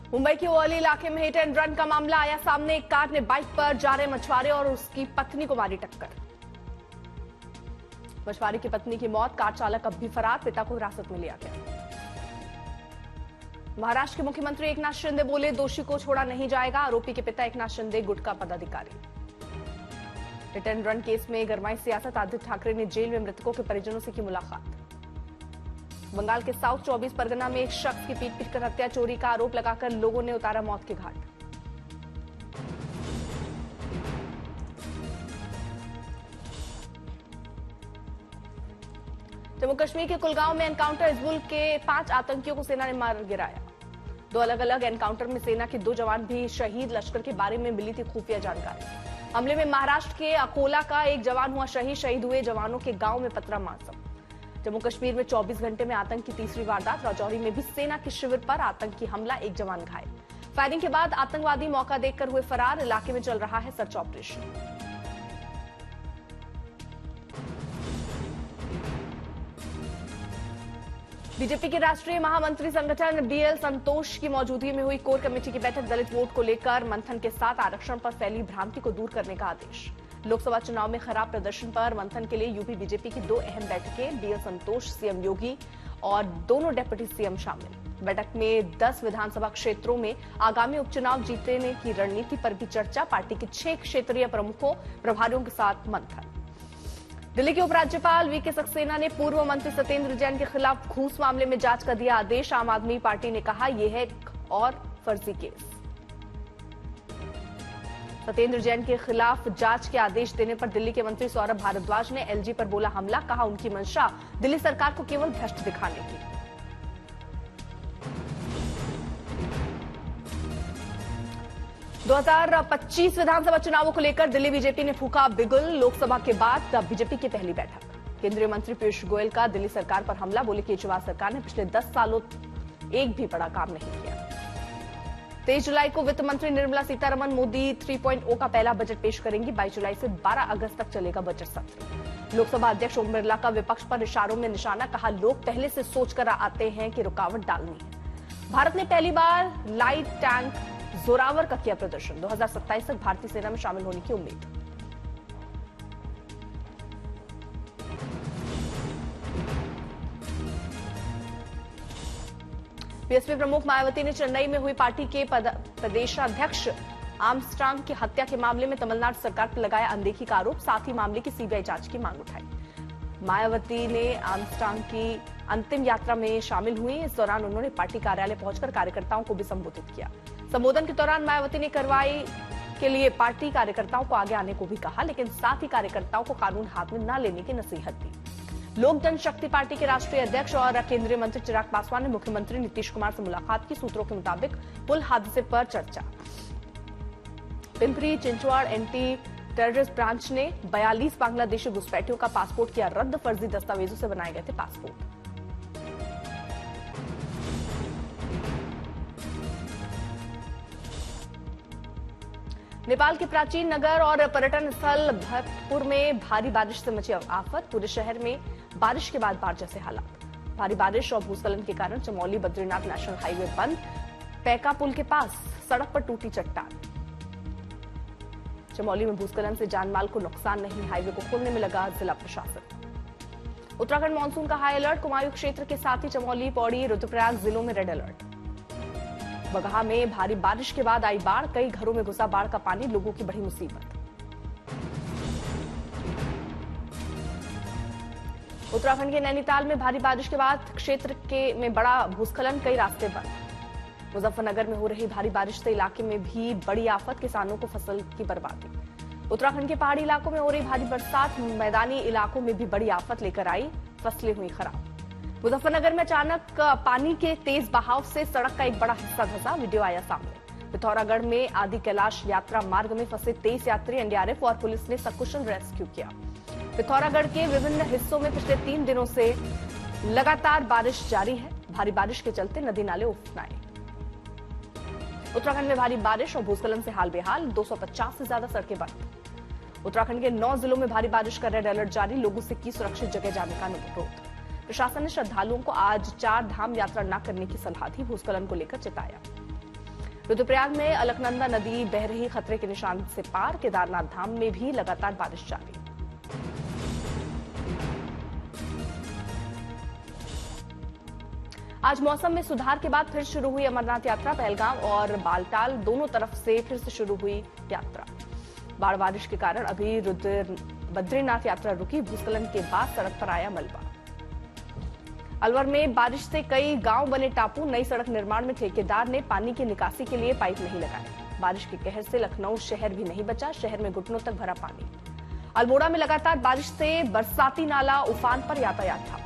मुंबई के ओवली इलाके में हिट एंड रन का मामला आया सामने। एक कार ने बाइक पर जा रहे मछुआरे और उसकी पत्नी को मारी टक्कर। मछुआरे की पत्नी की मौत, कार चालक अब भी फरार, पिता को हिरासत में लिया गया। महाराष्ट्र के मुख्यमंत्री एकनाथ शिंदे बोले, दोषी को छोड़ा नहीं जाएगा। आरोपी के पिता एकनाथ शिंदे गुटखा पदाधिकारी। हिट एंड रन केस में गरमाई सियासत, आदित्य ठाकरे ने जेल में मृतकों के परिजनों से की मुलाकात। बंगाल के साउथ 24 परगना में एक शख्स की पीट कर हत्या, चोरी का आरोप लगाकर लोगों ने उतारा मौत के घाट। जम्मू कश्मीर के कुलगांव में एनकाउंटर, हिजबुल के 5 आतंकियों को सेना ने मार गिराया। 2 अलग अलग एनकाउंटर में सेना के 2 जवान भी शहीद, लश्कर के बारे में मिली थी खुफिया जानकारी। हमले में महाराष्ट्र के अकोला का एक जवान हुआ शहीद हुए जवानों के गांव में पतरा मातम। जम्मू कश्मीर में 24 घंटे में आतंक की तीसरी वारदात, राजौरी में भी सेना के शिविर पर आतंकी हमला, एक जवान घायल। फायरिंग के बाद आतंकवादी मौका देखकर हुए फरार, इलाके में चल रहा है सर्च ऑपरेशन। बीजेपी के राष्ट्रीय महामंत्री संगठन बीएल संतोष की मौजूदगी में हुई कोर कमेटी की बैठक। दलित वोट को लेकर मंथन के साथ आरक्षण पर फैली भ्रांति को दूर करने का आदेश। लोकसभा चुनाव में खराब प्रदर्शन पर मंथन के लिए यूपी बीजेपी की 2 अहम बैठकें, बीएल संतोष, सीएम योगी और दोनों डिप्टी सीएम शामिल। बैठक में 10 विधानसभा क्षेत्रों में आगामी उपचुनाव जीतने की रणनीति पर भी चर्चा। पार्टी के 6 क्षेत्रीय प्रमुखों, प्रभारियों के साथ मंथन। दिल्ली के उपराज्यपाल वीके सक्सेना ने पूर्व मंत्री सत्येंद्र जैन के खिलाफ घूस मामले में जांच का दिया आदेश। आम आदमी पार्टी ने कहा, यह है एक और फर्जी केस। सत्येंद्र जैन के खिलाफ जांच के आदेश देने पर दिल्ली के मंत्री सौरभ भारद्वाज ने एलजी पर बोला हमला, कहा उनकी मंशा दिल्ली सरकार को केवल भ्रष्ट दिखाने की। दो 2025 विधानसभा चुनावों को लेकर दिल्ली बीजेपी ने फूका बिगुल। लोकसभा के बाद बीजेपी की पहली बैठक। केंद्रीय मंत्री पीयूष गोयल का दिल्ली सरकार पर हमला, बोले केजरीवाल सरकार ने पिछले 10 सालों एक भी बड़ा काम नहीं किया। 23 जुलाई को वित्त मंत्री निर्मला सीतारमण मोदी 3.0 का पहला बजट पेश करेंगी। 22 जुलाई से 12 अगस्त तक चलेगा बजट सत्र। लोकसभा अध्यक्ष ओम बिरला का विपक्ष पर इशारों में निशाना, कहा लोग पहले से सोचकर आते हैं कि रुकावट डालनी है। भारत ने पहली बार लाइट टैंक जोरावर का किया प्रदर्शन। 2027 तक भारतीय सेना में शामिल होने की उम्मीद। बीएसपी प्रमुख मायावती ने चेन्नई में हुई पार्टी के प्रदेशाध्यक्ष आर्मस्ट्रांग की हत्या के मामले में तमिलनाडु सरकार पर लगाया अनदेखी का आरोप, साथ ही मामले की सीबीआई जांच की मांग उठाई। मायावती ने आर्मस्ट्रांग की अंतिम यात्रा में शामिल हुई। इस दौरान उन्होंने पार्टी कार्यालय पहुंचकर कार्यकर्ताओं को भी संबोधित किया। संबोधन के दौरान मायावती ने कार्रवाई के लिए पार्टी कार्यकर्ताओं को आगे आने को भी कहा, लेकिन साथ ही कार्यकर्ताओं को कानून हाथ में न लेने की नसीहत दी। लोक जनशक्ति पार्टी के राष्ट्रीय अध्यक्ष और केंद्रीय मंत्री चिराग पासवान ने मुख्यमंत्री नीतीश कुमार से मुलाकात की। सूत्रों के मुताबिक पुल हादसे पर चर्चा। Pimpri Chinchwad anti terrorist branch ने 42 बांग्लादेशी घुसपैठियों का पासपोर्ट किया रद्द। फर्जी दस्तावेजों से बनाए गए थे पासपोर्ट। नेपाल के प्राचीन नगर और पर्यटन स्थल भरतपुर में भारी बारिश से मची आफत। पूरे शहर में बारिश के बाद बाढ़ जैसे हालात। भारी बारिश और भूस्खलन के कारण चमोली बद्रीनाथ नेशनल हाईवे बंद। पैका पुल के पास सड़क पर टूटी चट्टान। चमोली में भूस्खलन से जानमाल को नुकसान नहीं, हाईवे को खोलने में लगा जिला प्रशासन। उत्तराखंड मानसून का हाई अलर्ट। कुमायूं क्षेत्र के साथ ही चमोली, पौड़ी, रुद्रप्रयाग जिलों में रेड अलर्ट। बगहा में भारी बारिश के बाद आई बाढ़, कई घरों में घुसा बाढ़ का पानी, लोगों की बड़ी मुसीबत। उत्तराखंड के नैनीताल में भारी बारिश के बाद क्षेत्र में बड़ा भूस्खलन, कई रास्ते बंद। मुजफ्फरनगर में हो रही भारी बारिश से इलाके में भी बड़ी आफत, किसानों को फसल की बर्बादी। उत्तराखंड के पहाड़ी इलाकों में हो रही भारी बरसात मैदानी इलाकों में भी बड़ी आफत लेकर आई, फसलें हुई खराब। मुजफ्फरनगर में अचानक पानी के तेज बहाव से सड़क का एक बड़ा हिस्सा धंसा, वीडियो आया सामने। पिथौरागढ़ में आदि कैलाश यात्रा मार्ग में फंसे 23 यात्री, एनडीआरएफ और पुलिस ने सकुशल रेस्क्यू किया। पिथौरागढ़ के विभिन्न हिस्सों में पिछले 3 दिनों से लगातार बारिश जारी है। भारी बारिश के चलते नदी नाले उफनाए। उत्तराखंड में भारी बारिश और भूस्खलन से हाल बेहाल, 250 से ज्यादा सड़कें बंद। उत्तराखंड के 9 जिलों में भारी बारिश का रेड अलर्ट जारी, लोगों से की सुरक्षित जगह जाने का अनुरोध। प्रशासन ने श्रद्धालुओं को आज 4 धाम यात्रा न करने की सलाह दी, भूस्खलन को लेकर चेताया। रुद्रप्रयाग में अलकनंदा नदी बह रही खतरे के निशान से पार। केदारनाथ धाम में भी लगातार बारिश जारी। आज मौसम में सुधार के बाद फिर शुरू हुई अमरनाथ यात्रा। पहलगाम और बालटाल दोनों तरफ से फिर से शुरू हुई यात्रा। बाढ़ बारिश के कारण अभी बद्रीनाथ यात्रा रुकी। भूस्खलन के बाद सड़क पर आया मलबा। अलवर में बारिश से कई गांव बने टापू। नई सड़क निर्माण में ठेकेदार ने पानी की निकासी के लिए पाइप नहीं लगाए। बारिश के कहर से लखनऊ शहर भी नहीं बचा। शहर में घुटनों तक भरा पानी। अल्मोड़ा में लगातार बारिश से बरसाती नाला उफान पर, यातायात ठप।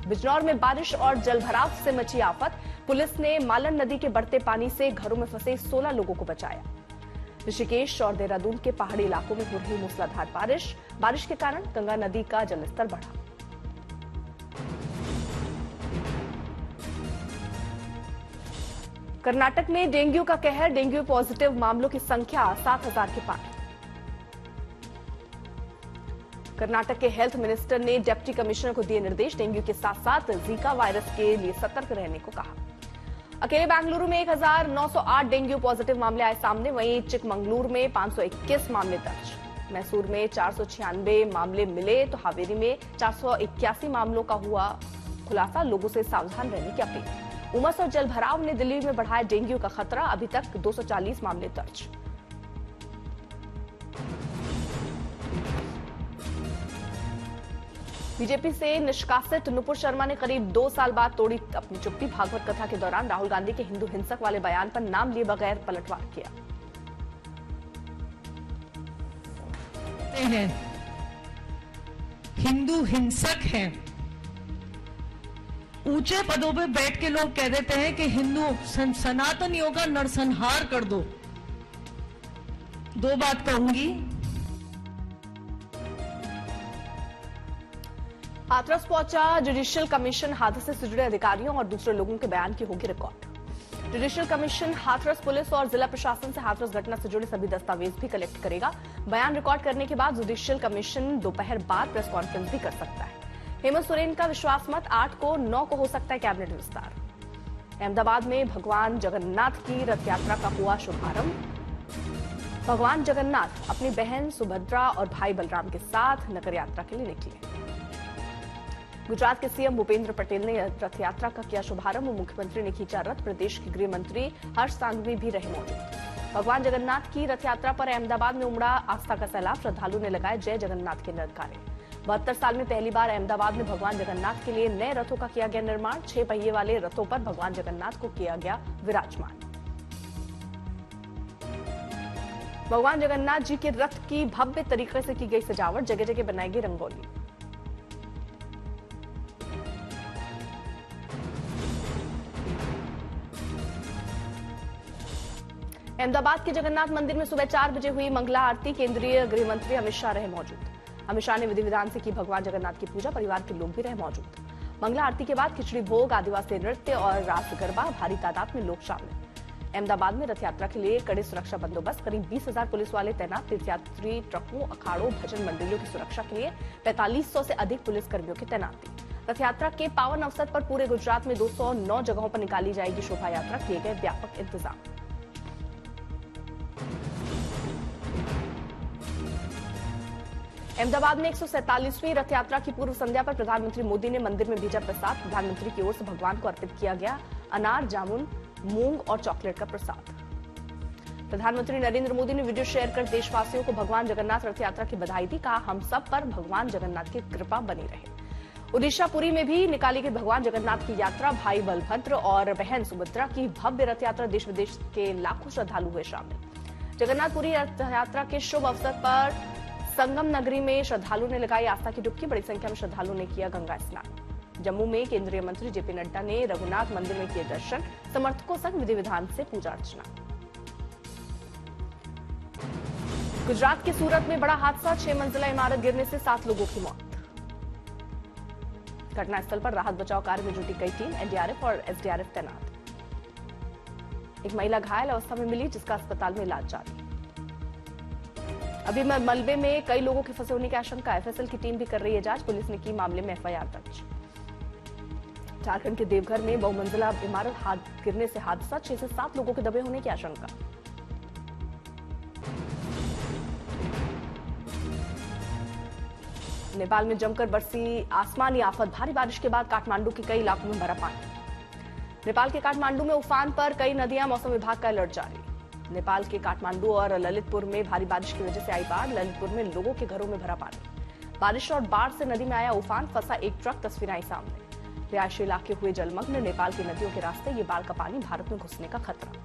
बिजनौर में बारिश और जलभराव से मची आफत। पुलिस ने मालन नदी के बढ़ते पानी से घरों में फंसे 16 लोगों को बचाया। ऋषिकेश और देहरादून के पहाड़ी इलाकों में हो रही मूसलाधार बारिश के कारण गंगा नदी का जलस्तर बढ़ा। कर्नाटक में डेंगू का कहर। डेंगू पॉजिटिव मामलों की संख्या 7,000 के पार। कर्नाटक के हेल्थ मिनिस्टर ने डिप्टी कमिश्नर को दिए निर्देश। डेंगू के साथ साथ जीका वायरस के लिए सतर्क रहने को कहा। अकेले बेंगलुरु में 1,908 डेंगू पॉजिटिव मामले आए सामने। वहीं चिकमंगलुरु में 521 मामले दर्ज। मैसूर में 496 मामले मिले तो हावेरी में 481 मामलों का हुआ खुलासा। लोगों से सावधान रहने की अपील। उमस और जलभराव ने दिल्ली में बढ़ाया डेंगू का खतरा। अभी तक 240 मामले दर्ज। बीजेपी से निष्कासित नुपुर शर्मा ने करीब 2 साल बाद तोड़ी अपनी चुप्पी। भागवत कथा के दौरान राहुल गांधी के हिंदू हिंसक वाले बयान पर नाम लिए बगैर पलटवार किया। हिंदू हिंसक हैं। ऊंचे पदों पे बैठ के लोग कह देते हैं कि हिंदू सनातनियों का नरसंहार कर दो। 2 बात कहूंगी। हाथरस पहुंचा जुडिशियल कमीशन। हादसे से जुड़े अधिकारियों और दूसरे लोगों के बयान की होगी record. Judicial commission Hathras police और जिला प्रशासन से हाथरस घटना से जुड़े सभी दस्तावेज भी कलेक्ट करेगा। बयान रिकॉर्ड करने के बाद जुडिशियल कमीशन दोपहर बाद प्रेस कॉन्फ्रेंस भी कर सकता है। हेमंत सोरेन का विश्वास मत। 8 को 9 को हो सकता है कैबिनेट विस्तार। अहमदाबाद में भगवान जगन्नाथ की रथ यात्रा का हुआ शुभारंभ। भगवान जगन्नाथ अपनी बहन सुभद्रा और भाई बलराम के साथ नगर यात्रा के लिए निकले। गुजरात के सीएम भूपेंद्र पटेल ने रथ यात्रा का किया शुभारंभ। मुख्यमंत्री ने खींचा रथ। प्रदेश के गृह मंत्री हर्ष सांघवी भी रहे मौजूद। भगवान जगन्नाथ की रथ यात्रा पर अहमदाबाद में उमड़ा आस्था का सैलाब। श्रद्धालु ने लगाए जय जगन्नाथ के नरकारे। 72 साल में पहली बार अहमदाबाद में भगवान जगन्नाथ के लिए नए रथों का किया गया निर्माण। 6 पहिए वाले रथों पर भगवान जगन्नाथ को किया गया विराजमान। भगवान जगन्नाथ जी के रथ की भव्य तरीके से की गई सजावट। जगह जगह बनाई गई रंगोली। अहमदाबाद के जगन्नाथ मंदिर में सुबह 4 बजे हुई मंगला आरती। केंद्रीय गृह मंत्री अमित शाह रहे मौजूद। अमित शाह ने विधि विधान से की भगवान जगन्नाथ की पूजा। परिवार के लोग भी रहे मौजूद। मंगला आरती के बाद खिचड़ी भोग, आदिवासी नृत्य और रास गरबा। भारी तादाद में लोग शामिल। अहमदाबाद में रथ यात्रा के लिए कड़े सुरक्षा बंदोबस्त। करीब 20,000 पुलिस वाले तैनात। तीर्थयात्री ट्रकों, अखाड़ों, भजन मंडलियों की सुरक्षा के लिए 4500 से अधिक पुलिस कर्मियों की तैनाती। रथ यात्रा के पावन अवसर पर पूरे गुजरात में 209 जगहों पर निकाली जाएगी शोभा यात्रा। किए गए व्यापक इंतजाम। अहमदाबाद में 147वीं रथ यात्रा की पूर्व संध्या पर प्रधानमंत्री मोदी ने मंदिर में भेजा प्रसाद। प्रधानमंत्री की ओर से भगवान को अर्पित किया गया अनार, जामुन, मूंग और चॉकलेट का प्रसाद। प्रधानमंत्री नरेंद्र मोदी ने वीडियो शेयर कर देशवासियों को भगवान जगन्नाथ रथ यात्रा की बधाई दी। कहा, हम सब पर भगवान जगन्नाथ की कृपा बनी रहे। ओडिशा पुरी में भी निकाली गई भगवान जगन्नाथ की यात्रा। भाई बलभद्र और बहन सुभद्रा की भव्य रथ यात्रा। देश विदेश के लाखों श्रद्धालु हुए शामिल। जगन्नाथपुरी रथ यात्रा के शुभ अवसर पर संगम नगरी में श्रद्धालुओं ने लगाई आस्था की डुबकी। बड़ी संख्या में श्रद्धालुओं ने किया गंगा स्नान। जम्मू में केंद्रीय मंत्री जेपी नड्डा ने रघुनाथ मंदिर में किए दर्शन। समर्थकों संग विधि विधान से पूजा अर्चना। गुजरात के सूरत में बड़ा हादसा। 6 मंजिला इमारत गिरने से 7 लोगों की मौत। घटनास्थल पर राहत बचाव कार्य में जुटी कई टीम, एनडीआरएफ और एसडीआरएफ तैनात। एक महिला घायल अवस्था में मिली, जिसका अस्पताल में इलाज जारी। अभी मलबे में कई लोगों के फंसे होने की आशंका है। एफएसएल की टीम भी कर रही है जांच। पुलिस ने की मामले में एफआईआर दर्ज। झारखंड के देवघर में बहुमंजिला इमारत हाथ गिरने से हादसा, 6 से 7 लोगों के दबे होने की आशंका। नेपाल में जमकर बरसी आसमानी आफत, भारी बारिश के बाद काठमांडू के कई इलाकों में भरा पानी। नेपाल के काठमांडू में उफान पर कई नदियां, मौसम विभाग का अलर्ट जारी। नेपाल के काठमांडू और ललितपुर में भारी बारिश की वजह से आई बाढ़, ललितपुर में लोगों के घरों में भरा पानी। बारिश और बाढ़ से नदी में आया उफान, फंसा एक ट्रक, तस्वीरें आई सामने। रिहायशी इलाके हुए जलमग्न, नेपाल की नदियों के रास्ते ये बाढ़ का पानी भारत में घुसने का खतरा।